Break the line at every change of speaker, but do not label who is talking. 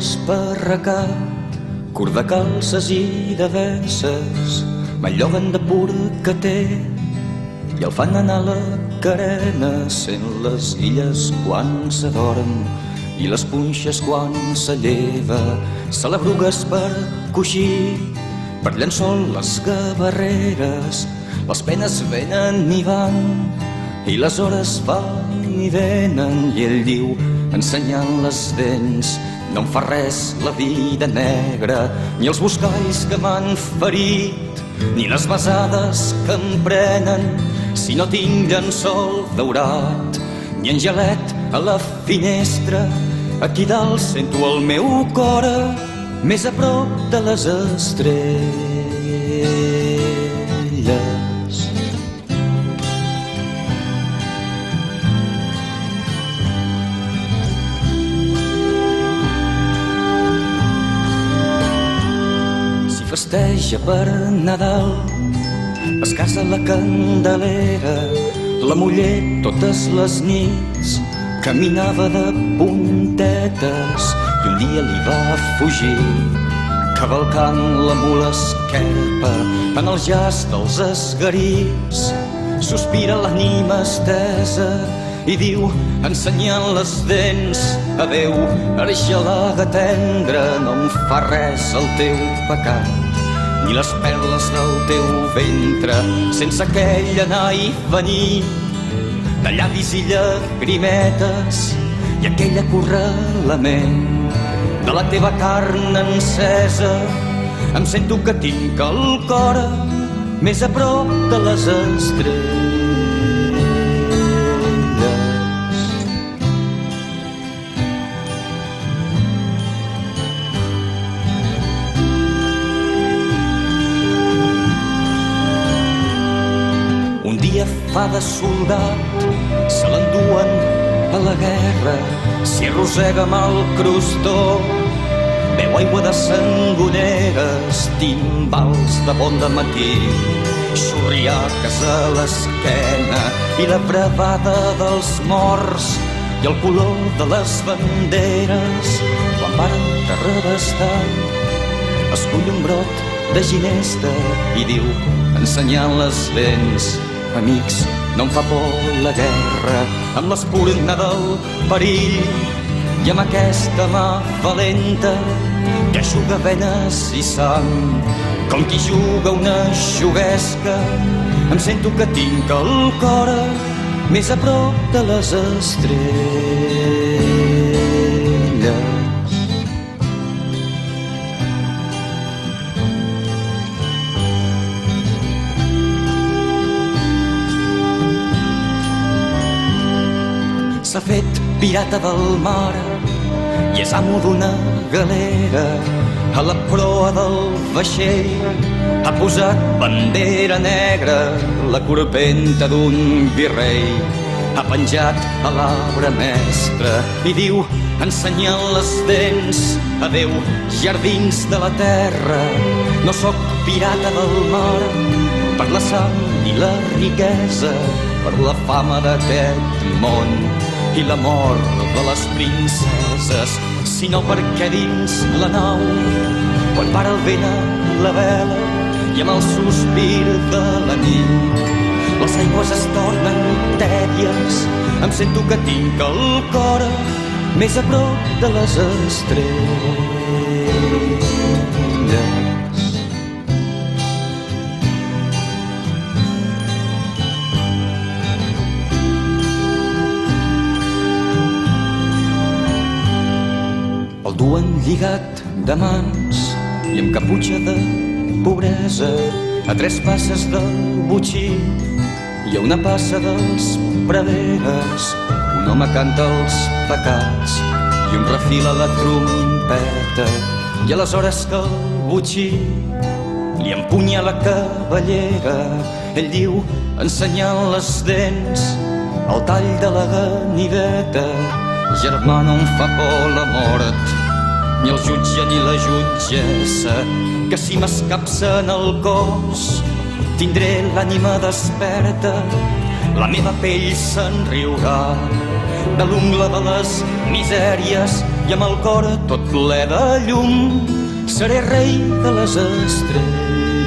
esparracat, curt de calces i de vesses, m'alloguen de pur que té i el fan anar a la carena, sent les guilles quan s'adorm i les punxes quan s'alleva, salabrugues per coixí, per llençol les gavarreres, les penes venen i van i les hores van i venen, i ell diu, ensenyant les dents, no em fa res la vida negra, ni els buscalls que m'han ferit, ni les besades que em prenen, si no tinc llençol daurat, ni angelet a la finestra. Aquí dalt sento el meu cor més a prop de les estrelles. Si festeja per Nadal, es casa la Candelera, la muller totes les nits caminava de puntetes i un dia li va fugir, cavalcant la mula esquerpa en el jaç dels esgarits. Sospira l'ànima estesa i diu, ensenyant les dents, adeu, argelaga tendra, no em fa res el teu pecat, ni les perles del teu ventre, sense aquell anar i venir de llavis i llagrimetes i aquell acorralament de la teva carn encesa. Em sento que tinc el cor més a prop de les estrelles. Un dia fa de soldat, se l'enduen a la guerra, s'hi arrossega amb el crostó, beu aigua de sangoneres, timbals de bon dematí, xurriaques a l'esquena i la bravada dels morts i el color de les banderes. Quan varen terrabastar, escull un brot de ginesta i diu, ensenyant les dents, amics, no em fa por la guerra, amb l'espurna del perill i amb aquesta mà valenta que eixuga venes i sang, com qui juga una juguesca. Em sento que tinc el cor més a prop de les estrelles. S'ha fet pirata del mar i és amo d'una galera. A la proa del vaixell ha posat bandera negra, la corpenta d'un virrei ha penjat a l'arbre mestre i diu, ensenyant les dents, adeu, jardins de la terra. No sóc pirata del mar per la sang i la riquesa, per la fama d'aquest món i la mort de les princeses, sinó perquè dins la nau, quan para el vent a la vela i amb el sospir de la nit, les aigües es tornen tèbies. Em sento que tinc el cor més a prop de les estrelles. El duen lligat de mans i amb caputxa de pobresa, a 3 passes del botxí i a una passa dels praderes. Un home canta els pecats i un refila la trompeta, i aleshores que el botxí li empunya la cabellera, ell diu, ensenyant les dents, el tall de la ganiveta. Germà, no em fa por la mort, ni el jutge ni la jutgessa, que si m'escapsen el cos tindré l'ànima desperta, la meva pell se'n riurà de l'ungla de les misèries i amb el cor tot ple de llum seré rei de les estrelles.